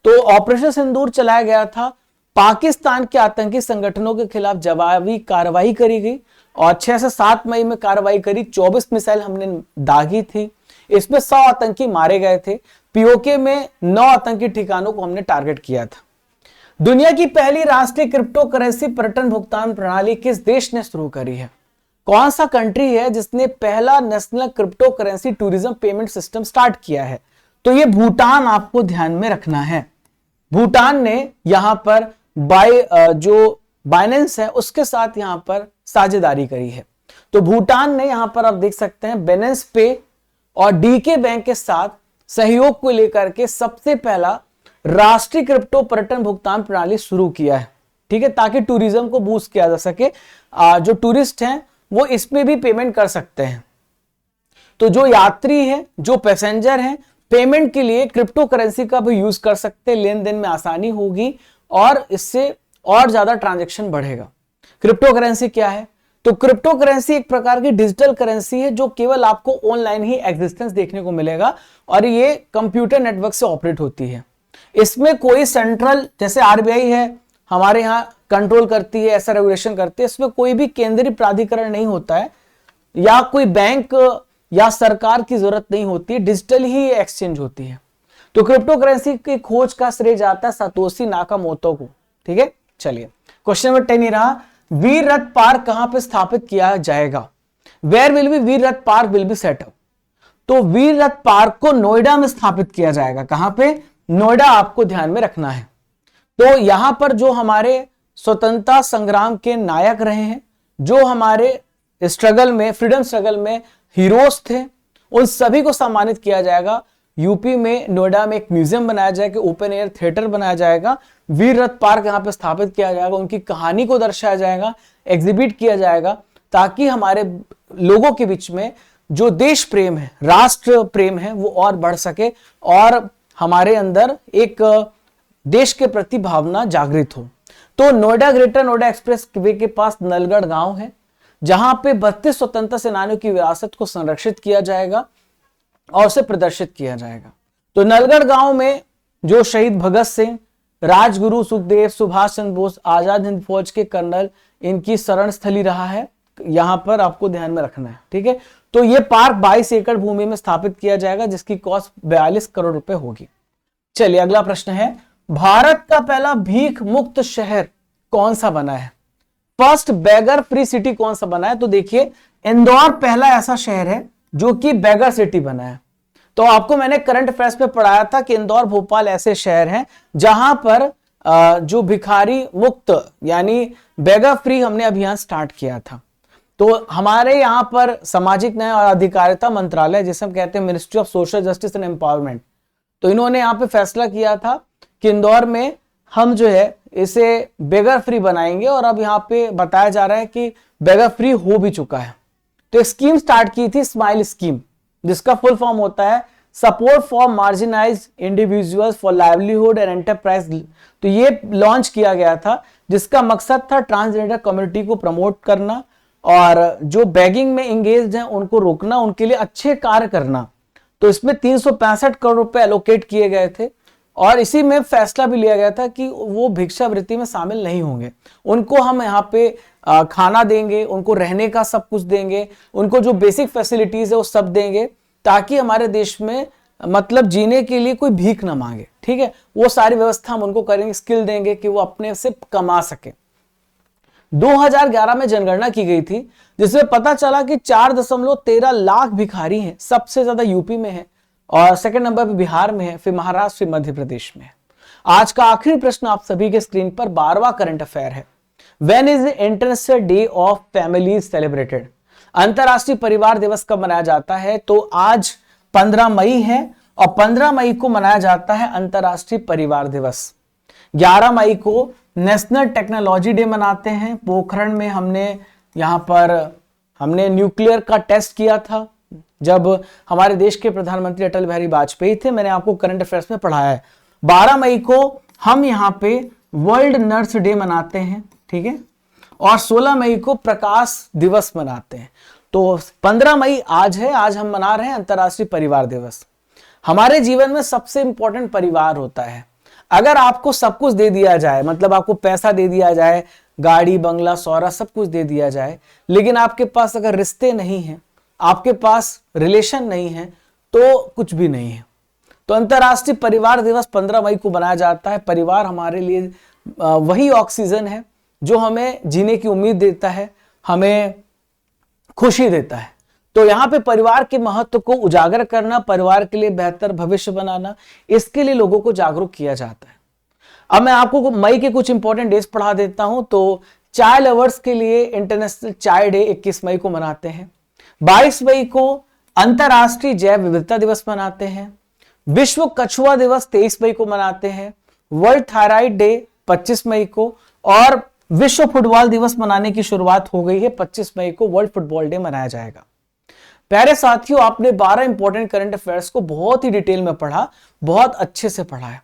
तो ऑपरेशन सिंदूर चलाया गया था, पाकिस्तान के आतंकी संगठनों के खिलाफ जवाबी कार्रवाई करी गई और 6 से 7 मई में कार्रवाई करी। 24 मिसाइल हमने दागी थी, इसमें 100 आतंकी मारे गए थे। पीओके में 9 आतंकी ठिकानों को हमने टारगेट किया था। दुनिया की पहली राष्ट्रीय क्रिप्टो करेंसी पर्यटन भुगतान प्रणाली किस देश ने शुरू करी है? कौन सा कंट्री है जिसने पहला national crypto currency tourism payment system start किया है? तो ये भूटान आपको ध्यान में रखना है। भूटान ने यहां पर जो बाइनेंस है उसके साथ यहां पर साझेदारी करी है। तो भूटान ने यहां पर आप देख सकते हैं बाइनेंस पे और डीके बैंक के साथ सहयोग को लेकर के सबसे पहला राष्ट्रीय क्रिप्टो पर्यटन भुगतान प्रणाली शुरू किया है, ठीक है, ताकि टूरिज्म को बूस्ट किया जा सके। जो टूरिस्ट हैं वो इसमें भी पेमेंट कर सकते हैं। तो जो यात्री हैं, जो पैसेंजर हैं, पेमेंट के लिए क्रिप्टो करेंसी का भी यूज कर सकते हैं, लेन देन में आसानी होगी और इससे और ज्यादा ट्रांजैक्शन बढ़ेगा। क्रिप्टो करेंसी क्या है? तो क्रिप्टो करेंसी एक प्रकार की डिजिटल करेंसी है जो केवल आपको ऑनलाइन ही एग्जिस्टेंस देखने को मिलेगा और ये कंप्यूटर नेटवर्क से ऑपरेट होती है। इसमें कोई सेंट्रल, जैसे आरबीआई है हमारे यहां कंट्रोल करती है, ऐसा रेगुलेशन करती है, इसमें कोई भी केंद्रीय प्राधिकरण नहीं होता है या कोई बैंक या सरकार की जरूरत नहीं होती है, डिजिटल ही एक्सचेंज होती है। तो क्रिप्टो करेंसी की खोज का श्रेय जाता है सातोशी नाकामोतो को, ठीक है। चलिए क्वेश्चन नंबर 10 ही रहा, वीर रथ पार्क कहां पे स्थापित किया जाएगा? Where will B Veer Rath park will be set up? तो वीर रथ पार्क को नोएडा में स्थापित किया जाएगा। कहां पे? नोएडा आपको ध्यान में रखना है। तो यहां पर जो हमारे स्वतंत्रता संग्राम के नायक रहे हैं, जो हमारे स्ट्रगल में, फ्रीडम स्ट्रगल में हीरोज थे, उन सभी को सम्मानित किया जाएगा। यूपी में नोएडा में एक म्यूजियम बनाया जाएगा, ओपन एयर थिएटर बनाया जाएगा, वीर रथ पार्क यहां पे स्थापित किया जाएगा, उनकी कहानी को दर्शाया जाएगा, एग्जिबिट किया जाएगा, ताकि हमारे लोगों के बीच में जो देश प्रेम है, राष्ट्र प्रेम है, वो और बढ़ सके और हमारे अंदर एक देश के प्रति भावना जागृत हो। तो Noida, greater Noida express way के पास नलगढ़ गांव है, जहां पे 32 स्वतंत्रता सेनानियों की विरासत को संरक्षित किया जाएगा और उसे प्रदर्शित किया जाएगा। तो नलगढ़ गांव में जो शहीद भगत सिंह, राजगुरु, सुखदेव, सुभाष चंद्र बोस, आजाद हिंद फौज के कर्नल, इनकी शरण स्थली रहा है, यहां पर आपको ध्यान में रखना है, ठीक है। तो ये पार्क 22 एकड़ भूमि में स्थापित किया जाएगा, जिसकी कॉस्ट 42 करोड़ रुपए होगी। चलिए अगला प्रश्न है, भारत का पहला भीख मुक्त शहर कौन सा बना है? फर्स्ट बेगर फ्री सिटी कौन सा बना है? तो देखिए इंदौर पहला ऐसा शहर है जो कि बेगर सिटी बना है। तो आपको मैंने करंट अफेयर्स में पढ़ाया था कि इंदौर, भोपाल ऐसे शहर हैं जहां पर जो भिखारी मुक्त यानी बेगर फ्री हमने अभियान स्टार्ट किया था। तो हमारे यहां पर सामाजिक न्याय और अधिकारिता मंत्रालय, जिसे हम कहते हैं ministry of social justice and empowerment, तो इन्होंने यहां पे फैसला किया था कि इंदौर में हम जो है इसे बेगर फ्री बनाएंगे और अब यहाँ पे बताया जा रहा है कि बेगर फ्री हो भी चुका है। तो एक स्कीम स्टार्ट की थी, स्माइल स्कीम, जिसका फुल फॉर्म होता है support for marginalized individuals for livelihood and enterprise. तो ये लॉन्च किया गया था, जिसका मकसद था ट्रांसजेंडर कम्युनिटी को प्रमोट करना और जो बैगिंग में इंगेज हैं उनको रोकना, उनके लिए अच्छे कार्य करना। तो इसमें 365 करोड़ रुपए एलोकेट किए गए थे और इसी में फैसला भी लिया गया था कि वो भिक्षावृत्ति में शामिल नहीं होंगे। उनको हम यहाँ पे खाना देंगे, उनको रहने का सब कुछ देंगे, उनको जो बेसिक फैसिलिटीज है वो सब देंगे, ताकि हमारे देश में मतलब जीने के लिए कोई भीख ना मांगे, ठीक है। वो सारी व्यवस्था हम उनको करेंगे, स्किल देंगे कि वो अपने से कमा सके। 2011 में जनगणना की गई थी, जिसमें पता चला कि 4.13 लाख भिखारी हैं। सबसे ज्यादा यूपी में है और सेकंड नंबर पे बिहार में है, फिर महाराष्ट्र, फिर मध्य प्रदेश में है। आज का आखिरी प्रश्न आप सभी के स्क्रीन पर 12वां करंट अफेयर है। When is the international day of family celebrated? अंतरराष्ट्रीय परिवार दिवस कब मनाया जाता है? तो आज 15 मई है और 15 मई को मनाया जाता है अंतरराष्ट्रीय परिवार दिवस। 11 मई को नेशनल टेक्नोलॉजी डे मनाते हैं। पोखरण में हमने न्यूक्लियर का टेस्ट किया था जब हमारे देश के प्रधानमंत्री अटल बिहारी वाजपेयी थे। मैंने आपको करंट अफेयर्स में पढ़ाया है। 12 मई को हम यहाँ पे वर्ल्ड नर्स डे मनाते हैं, ठीक है, और 16 मई को प्रकाश दिवस मनाते हैं। तो 15 मई आज है, आज हम मना रहे हैं अंतरराष्ट्रीय परिवार दिवस। हमारे जीवन में सबसे इंपॉर्टेंट परिवार होता है। अगर आपको सब कुछ दे दिया जाए, मतलब आपको पैसा दे दिया जाए, गाड़ी बंगला सौरा सब कुछ दे दिया जाए, लेकिन आपके पास अगर रिश्ते नहीं हैं, आपके पास रिलेशन नहीं है, तो कुछ भी नहीं है। तो अंतरराष्ट्रीय परिवार दिवस 15 मई को मनाया जाता है। परिवार हमारे लिए वही ऑक्सीजन है जो हमें जीने की उम्मीद देता है, हमें खुशी देता है। तो यहाँ पे परिवार के महत्व को उजागर करना, परिवार के लिए बेहतर भविष्य बनाना, इसके लिए लोगों को जागरूक किया जाता है। अब मैं आपको मई के कुछ इंपॉर्टेंट डेज पढ़ा देता हूं। तो चाय लवर्स के लिए इंटरनेशनल चाय डे 21 मई को मनाते हैं। 22 मई को अंतरराष्ट्रीय जैव विविधता दिवस मनाते हैं। विश्व कछुआ दिवस 23 मई को मनाते हैं। वर्ल्ड थायराइड डे 25 मई को, और विश्व फुटबॉल दिवस मनाने की शुरुआत हो गई है। 25 मई को वर्ल्ड फुटबॉल डे मनाया जाएगा। प्यारे साथियों, आपने 12 इंपॉर्टेंट करंट अफेयर्स को बहुत ही डिटेल में पढ़ा, बहुत अच्छे से पढ़ा है।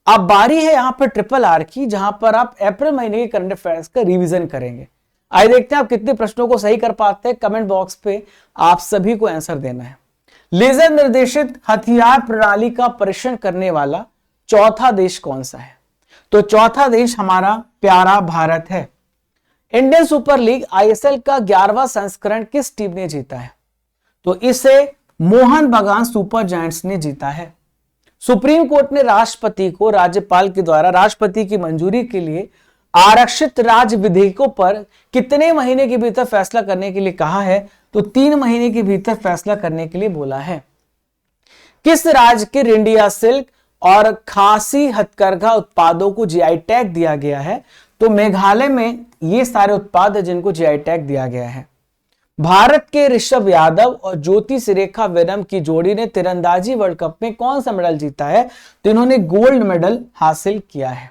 अब बारी है यहाँ पर ट्रिपल आर की, जहां पर आप अप्रैल महीने के करंट अफेयर्स का रिवीजन करेंगे। आइए देखते हैं आप कितने प्रश्नों को सही कर पाते हैं। कमेंट बॉक्स पे आप सभी को आंसर देना है। लेजर निर्देशित हथियार प्रणाली का परीक्षण करने वाला चौथा देश कौन सा है? तो चौथा देश हमारा प्यारा भारत है। इंडियन सुपर लीग आईएसएल का 11वां संस्करण किस टीम ने जीता है? तो इसे मोहन बगान सुपर जायंट्स ने जीता है। सुप्रीम कोर्ट ने राष्ट्रपति को राज्यपाल के द्वारा राष्ट्रपति की मंजूरी के लिए आरक्षित राज्य विधेयकों पर कितने महीने के भीतर फैसला करने के लिए कहा है? तो 3 महीने के भीतर फैसला करने के लिए बोला है। किस राज्य के रिंडिया सिल्क और खासी हथकरघा उत्पादों को जीआई टैग दिया गया है? तो मेघालय में ये सारे उत्पाद है जिनको जीआई टैग दिया गया है। भारत के ऋषभ यादव और ज्योति सुरेखा वेनम की जोड़ी ने तीरंदाजी वर्ल्ड कप में कौन सा मेडल जीता है? तो इन्होंने गोल्ड मेडल हासिल किया है।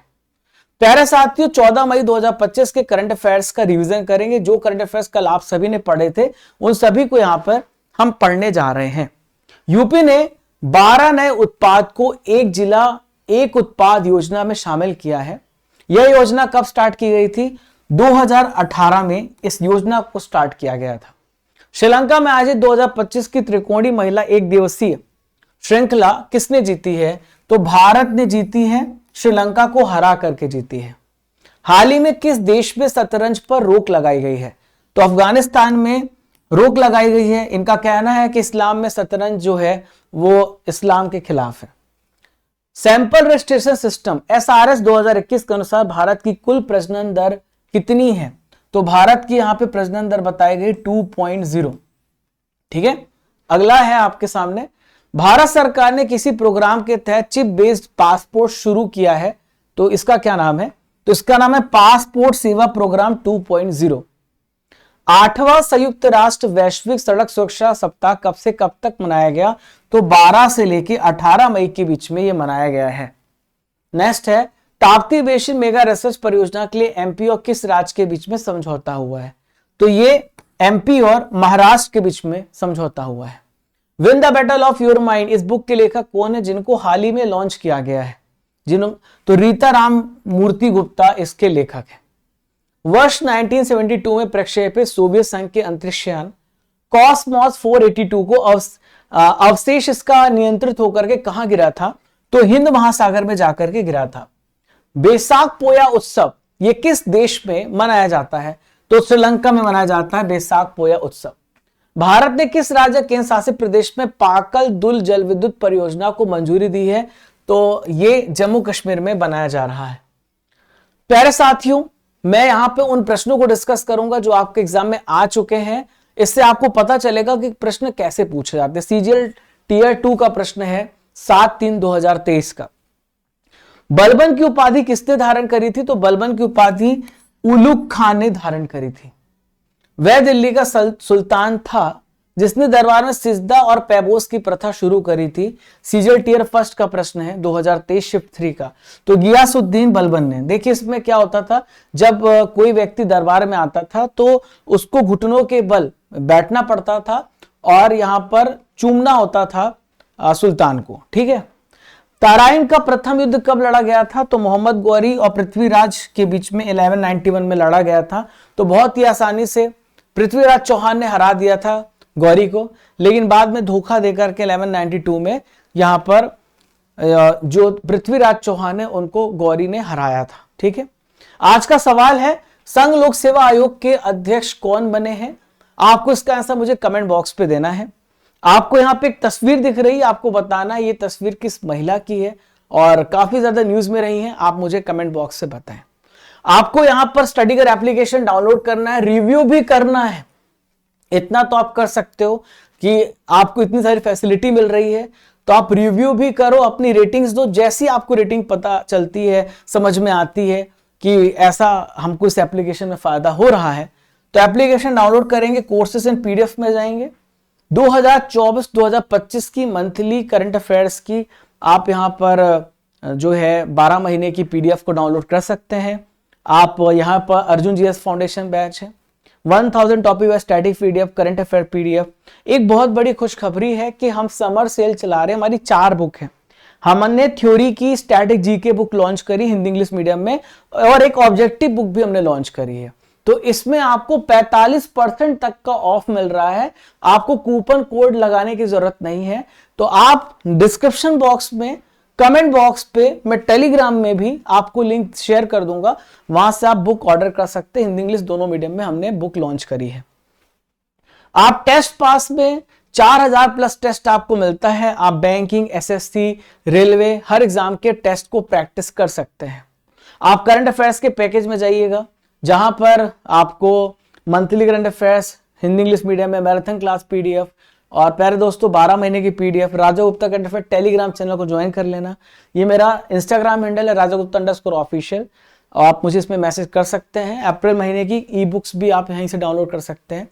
प्यारे साथियों, 14 मई 2025 के करंट अफेयर्स का रिवीजन करेंगे। जो करंट अफेयर्स कल आप सभी ने पढ़े थे उन सभी को यहां पर हम पढ़ने जा रहे हैं। यूपी ने 12 नए उत्पाद को एक जिला एक उत्पाद योजना में शामिल किया है। यह योजना कब स्टार्ट की गई थी? 2018 में इस योजना को स्टार्ट किया गया था। श्रीलंका में आयोजित 2025 की त्रिकोणीय महिला एक दिवसीय श्रृंखला किसने जीती है? तो भारत ने जीती है, श्रीलंका को हरा करके जीती है। हाल ही में किस देश में शतरंज पर रोक लगाई गई है? तो अफगानिस्तान में रोक लगाई गई है। इनका कहना है कि इस्लाम में शतरंज जो है वो इस्लाम के खिलाफ है। सैंपल रजिस्ट्रेशन सिस्टम एसआरएस 2021 के अनुसार भारत की कुल प्रजनन दर कितनी है? तो भारत की यहां पे प्रजनन दर बताई गई 2.0। ठीक है, अगला है आपके सामने। भारत सरकार ने किसी प्रोग्राम के तहत चिप बेस्ड पासपोर्ट शुरू किया है, तो इसका क्या नाम है? तो इसका नाम है पासपोर्ट सेवा प्रोग्राम 2.0। 8वां संयुक्त राष्ट्र वैश्विक सड़क सुरक्षा सप्ताह कब से कब तक मनाया गया? तो 12 से लेकर 18 मई के बीच में यह मनाया गया है। नेक्स्ट है, ताप्ती बेसिन मेगा रिसर्च परियोजना के लिए एमपी और किस राज्य के बीच में समझौता हुआ है? तो ये एमपी और महाराष्ट्र के बीच में समझौता हुआ है। Win the battle of your mind इस बुक के लेखक कौन है, जिनको हाल ही में लॉन्च किया गया है? तो रीता राम मूर्ति गुप्ता इसके लेखक है। वर्ष 1972 में प्रक्षेपित सोवियत संघ के अंतरिक्ष यान कॉस्मोस 482 को अवशेष इसका नियंत्रित होकर के कहां गिरा था? तो हिंद महासागर में जाकर के गिरा था। बैसाख पोया उत्सव ये किस देश में मनाया जाता है? तो श्रीलंका में मनाया जाता है बैसाख पोया उत्सव। भारत ने किस राज्य केंद्र शासित प्रदेश में पाकल दुल जल विद्युत परियोजना को मंजूरी दी है? तो ये जम्मू कश्मीर में बनाया जा रहा है। प्यारे साथियों, मैं यहां पे उन प्रश्नों को डिस्कस करूंगा जो आपके एग्जाम में आ चुके हैं। इससे आपको पता चलेगा कि प्रश्न कैसे पूछे जाते हैं। सीजीएल टीयर 2 का प्रश्न है 7/3/2023 का। बलबन की उपाधि किसने धारण करी थी? तो बलबन की उपाधि उलुग खान ने धारण करी थी। वह दिल्ली का सुल्तान था जिसने दरबार में सिजदा और पैबोस की प्रथा शुरू करी थी। सीजल टियर फर्स्ट का प्रश्न है 2023 शिफ्ट 3 का। तो गियासुद्दीन बलबन ने, देखिए इसमें क्या होता था, जब कोई व्यक्ति दरबार में आता था तो उसको घुटनों के बल बैठना पड़ता था और यहां पर चूमना होता था सुल्तान को, ठीक है। तराइन का प्रथम युद्ध कब लड़ा गया था, तो मोहम्मद गौरी और पृथ्वीराज के बीच में 1191 में लड़ा गया था। तो बहुत ही आसानी से पृथ्वीराज चौहान ने हरा दिया था गौरी को, लेकिन बाद में धोखा देकर के 1192 में यहां पर जो पृथ्वीराज चौहान है उनको गौरी ने हराया था, ठीक है। आज का सवाल है, संघ लोक सेवा आयोग के अध्यक्ष कौन बने हैं? आपको इसका आंसर मुझे कमेंट बॉक्स पे देना है। आपको यहाँ पे एक तस्वीर दिख रही है, आपको बताना है ये तस्वीर किस महिला की है और काफी ज्यादा न्यूज में रही है, आप मुझे कमेंट बॉक्स से बताएं। आपको यहां पर स्टडीगर एप्लीकेशन डाउनलोड करना है, रिव्यू भी करना है। इतना तो आप कर सकते हो कि आपको इतनी सारी फैसिलिटी मिल रही है तो आप रिव्यू भी करो, अपनी रेटिंग्स दो। जैसी आपको रेटिंग पता चलती है, समझ में आती है कि ऐसा हमको इस एप्लीकेशन में फायदा हो रहा है, तो एप्लीकेशन डाउनलोड करेंगे, कोर्सेस एंड पीडीएफ में जाएंगे। 2024-2025 की मंथली करंट अफेयर्स की आप यहां पर जो है 12 महीने की पीडीएफ को डाउनलोड कर सकते हैं। आप यहां पर अर्जुन जीएस फाउंडेशन बैच है, 1000 topic wise static PDF, current affair PDF. एक बहुत बड़ी खुशखबरी है कि हम समर सेल चला रहे हैं, हमारी 4 बुक है। हमने थ्योरी की स्टैटिक जीके बुक लॉन्च करी हिंदी इंग्लिश मीडियम में और एक ऑब्जेक्टिव बुक भी हमने लॉन्च करी है। तो इसमें आपको 45% तक का ऑफ मिल रहा है, आपको कूपन कोड लगाने की जरूरत नहीं है। तो आप डिस्क्रिप्शन बॉक्स में, कमेंट बॉक्स पे, मैं टेलीग्राम में भी आपको लिंक शेयर कर दूंगा, वहां से आप बुक ऑर्डर कर सकते हैं। हिंदी इंग्लिश दोनों मीडियम में हमने बुक लॉन्च करी है। आप टेस्ट पास में 4000 प्लस टेस्ट आपको मिलता है। आप बैंकिंग, एसएससी, रेलवे, हर एग्जाम के टेस्ट को प्रैक्टिस कर सकते हैं। आप करंट अफेयर्स के पैकेज में जाइएगा, जहां पर आपको monthly current affairs, Hindi English medium में मैराथन क्लास पीडीएफ और प्यारे दोस्तों 12 महीने की PDF, Raja Gupta current affair Telegram channel को ज्वाइन कर लेना। ये मेरा इंस्टाग्राम हैंडल है rajaGupta_official, आप मुझे इसमें मैसेज कर सकते हैं। अप्रैल महीने की ई बुक्स भी आप यहीं से डाउनलोड कर सकते हैं।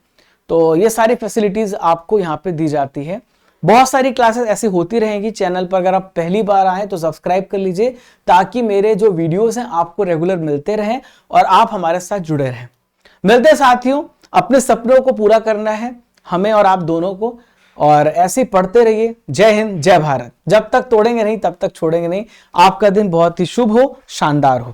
तो ये सारी फैसिलिटीज आपको यहाँ पे दी जाती है। बहुत सारी क्लासेस ऐसी होती रहेंगी चैनल पर। अगर आप पहली बार आए तो सब्सक्राइब कर लीजिए ताकि मेरे जो वीडियोस हैं आपको रेगुलर मिलते रहें और आप हमारे साथ जुड़े रहें। मिलते हैं साथियों, अपने सपनों को पूरा करना है हमें और आप दोनों को, और ऐसे ही पढ़ते रहिए। जय हिंद, जय भारत। जब तक तोड़ेंगे नहीं तब तक छोड़ेंगे नहीं। आपका दिन बहुत ही शुभ हो, शानदार हो।